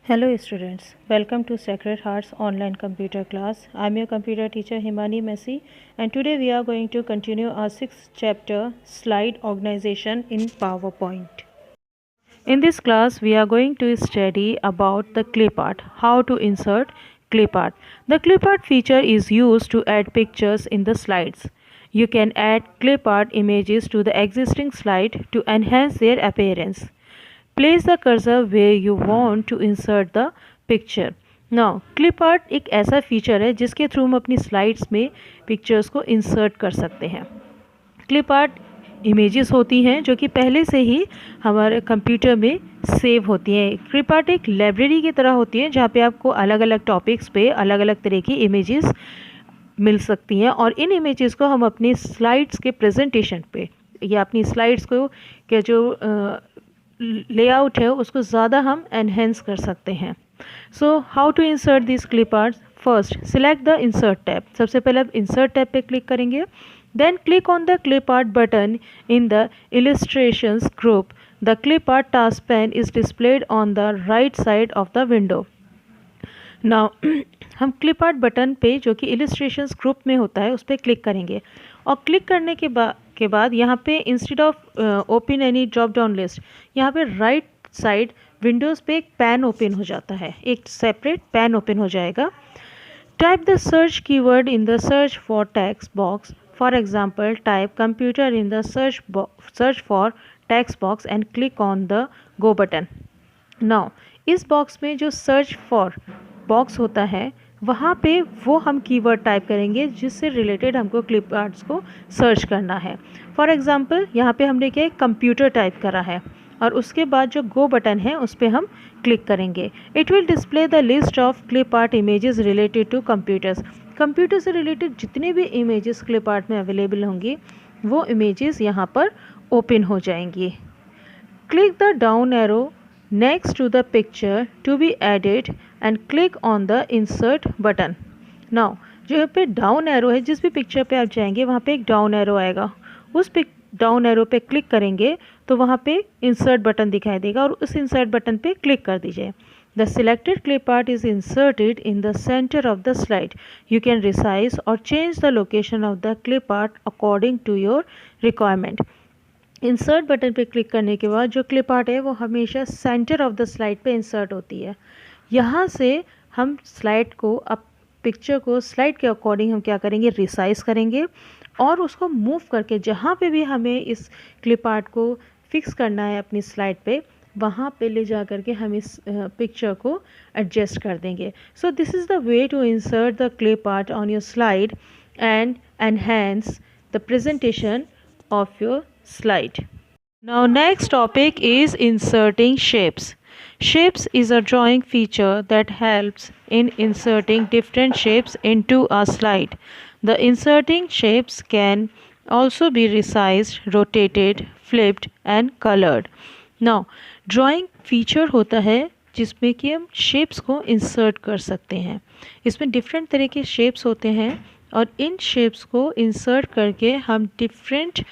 Hello students, welcome to Sacred Hearts online computer class. I am your computer teacher Himani Messi and today we are going to continue our 6th chapter slide organization in PowerPoint. In this class we are going to study about the clip art, how to insert clip art. The clip art feature is used to add pictures in the slides. You can add clip art images to the existing slide to enhance their appearance. Place the cursor where you want to insert the picture. Now, clip art एक ऐसा feature है जिसके through हम अपनी slides में pictures को insert कर सकते हैं. क्लिप आर्ट इमेजेस होती हैं जो कि पहले से ही हमारे कंप्यूटर में सेव होती हैं. क्लिप आर्ट एक लाइब्रेरी की तरह होती है जहाँ पे आपको अलग अलग टॉपिक्स पे अलग अलग तरह की इमेजेस मिल सकती हैं और इन इमेजेस को हम अपनी स्लाइड्स के प्रेजेंटेशन पे या अपनी स्लाइड्स को के जो लेआउट है उसको ज़्यादा हम एनहेंस कर सकते हैं. So how to insert this clip art. First select the insert tab. सबसे पहले आप इंसर्ट टैब पे क्लिक करेंगे. Then click on the clip art button in the illustrations group. The clip art task pane is displayed on the right side of the window. Now हम clip art button पे जो कि illustrations group में होता है उस पर click करेंगे और क्लिक करने के बाद यहाँ पे instead of open any drop down list यहाँ पे राइट साइड विंडोज़ पे एक पैन ओपन हो जाता है, एक सेपरेट पैन ओपन हो जाएगा. Type the search keyword in the search for text box. For example type computer in the search for text box and click on the go button. Now इस box में जो search for box होता है वहाँ पे वो हम keyword type करेंगे जिससे रिलेटेड हमको क्लिप आर्ट्स को सर्च करना है. फॉर एग्जांपल यहाँ पे हमने क्या कंप्यूटर टाइप करा है और उसके बाद जो गो बटन है उस पर हम क्लिक करेंगे. It will display the list of clip art images related to computers. Computer से रिलेटेड जितने भी इमेजेस क्लिप आर्ट में अवेलेबल होंगी वो इमेजेस यहाँ पर ओपन हो जाएंगी. Click the down arrow next to the picture to be added and click on the insert button. now जो यहाँ पे डाउन एरो है जिस भी पिक्चर पे आप जाएंगे वहाँ पे एक डाउन एरो आएगा. उस डाउन एरो पे क्लिक करेंगे तो वहाँ पे इंसर्ट बटन दिखाई देगा और उस इंसर्ट बटन पे क्लिक कर दीजिए. The selected clip art is inserted in the center of the slide. You can resize or change the location of the clip art according to your requirement. Insert button पे click करने के बाद जो clip art है वो हमेशा centre of the slide पे insert होती है. यहाँ से हम स्लाइड को अब पिक्चर को स्लाइड के अकॉर्डिंग हम क्या करेंगे रिसाइज करेंगे और उसको मूव करके जहाँ पे भी हमें इस क्लिप आर्ट को फिक्स करना है अपनी स्लाइड पे वहाँ पे ले जा करके हम इस पिक्चर को एडजस्ट कर देंगे. So this is the way to insert the clip art on your slide and enhance the presentation of your slide. Now next topic is inserting shapes. Shapes is a drawing feature that helps in inserting different shapes into a slide. The inserting shapes can also be resized, rotated, flipped and colored. Now drawing feature होता है जिसमें कि हम shapes को insert कर सकते हैं. इसमें different तरह के shapes होते हैं और इन शेप्स को इंसर्ट करके हम डिफरेंट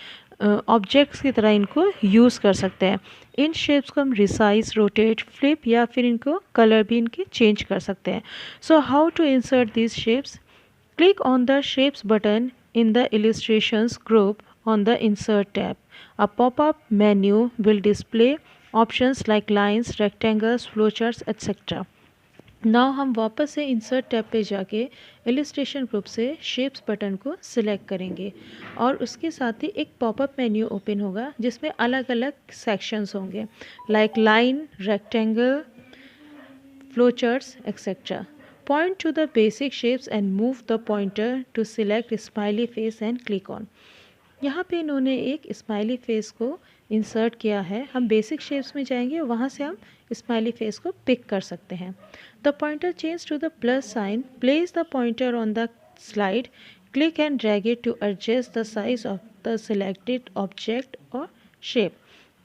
ऑब्जेक्ट्स की तरह इनको यूज़ कर सकते हैं. इन शेप्स को हम रिसाइज, रोटेट, फ्लिप या फिर इनको कलर भी इनके चेंज कर सकते हैं. So how to insert this shapes. Click on the shapes button in the illustrations group on the insert tab. A popup menu will display options like lines, rectangles, flowcharts et cetera. Now हम वापस से insert tab पे जाके illustration group से shapes button को select करेंगे और उसके साथ ही एक पॉपअप मेन्यू ओपन होगा जिसमें अलग अलग सेक्शंस होंगे like line, rectangle, flowcharts et cetera. Point to the basic shapes and move the pointer to select smiley face and click on. यहाँ पे इन्होंने एक स्माइली फेस को इंसर्ट किया है. हम बेसिक शेप्स में जाएंगे वहाँ से हम स्माइली फेस को पिक कर सकते हैं. The pointer change to the plus sign. Place the pointer on the slide. Click and drag it to adjust the size of the selected object और शेप.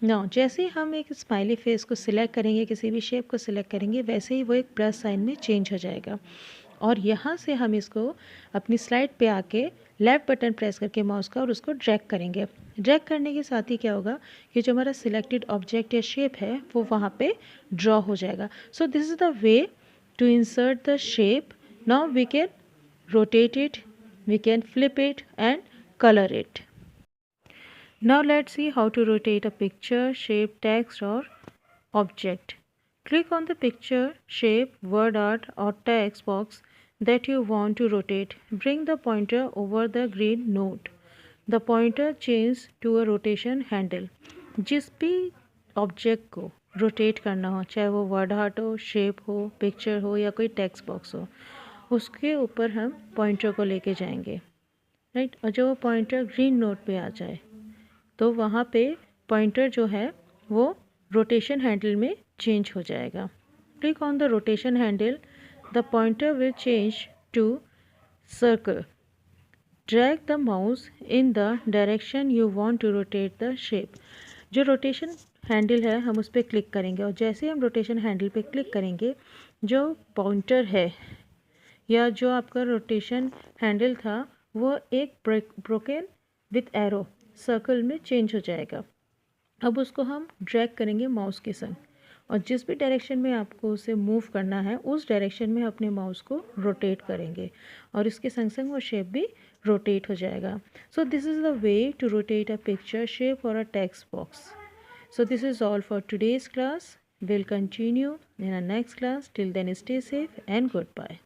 नाउ जैसे ही हम एक स्माइली फेस को सिलेक्ट करेंगे, किसी भी शेप को सिलेक्ट करेंगे, वैसे ही वो एक प्लस साइन में चेंज हो जाएगा और यहाँ से हम इसको अपनी स्लाइड पे आके लेफ़्ट बटन प्रेस करके माउस का और उसको ड्रैग करेंगे। ड्रैग करने के साथ ही क्या होगा कि जो हमारा सिलेक्टेड ऑब्जेक्ट या शेप है वो वहाँ पे ड्रॉ हो जाएगा। So this is the way to insert the shape. Now we can rotate it, we can flip it and color it. Now let's see how to rotate a picture, shape, text or object. Click on the picture, shape, word art or text box that you want to rotate. Bring the pointer over the green node. The pointer changes to a rotation handle. जिस भी object को rotate करना हो, चाहे वो word art हो, shape हो, picture हो या कोई टेक्स्ट बॉक्स हो, उसके ऊपर हम पॉइंटर को लेके जाएंगे, राइट। और जब वो पॉइंटर ग्रीन नोट पे आ जाए तो वहाँ पे पॉइंटर जो है वो रोटेशन हैंडल में चेंज हो जाएगा। Click on the rotation handle, the pointer will change to circle. Drag the mouse in the direction you want to rotate the shape. जो रोटेशन हैंडल है हम उस पर क्लिक करेंगे और जैसे हम रोटेशन हैंडल पे क्लिक करेंगे जो पॉइंटर है या जो आपका रोटेशन हैंडल था वो एक ब्रोकन विथ एरो सर्कल में चेंज हो जाएगा। अब उसको हम ड्रैग करेंगे माउस के संग और जिस भी डायरेक्शन में आपको उसे मूव करना है उस डायरेक्शन में अपने माउस को रोटेट करेंगे और इसके संग संग वो शेप भी रोटेट हो जाएगा। So this is the way to rotate a picture, shape और a text box. So this is all for today's class. We'll continue in our next class. Till then, stay safe and goodbye.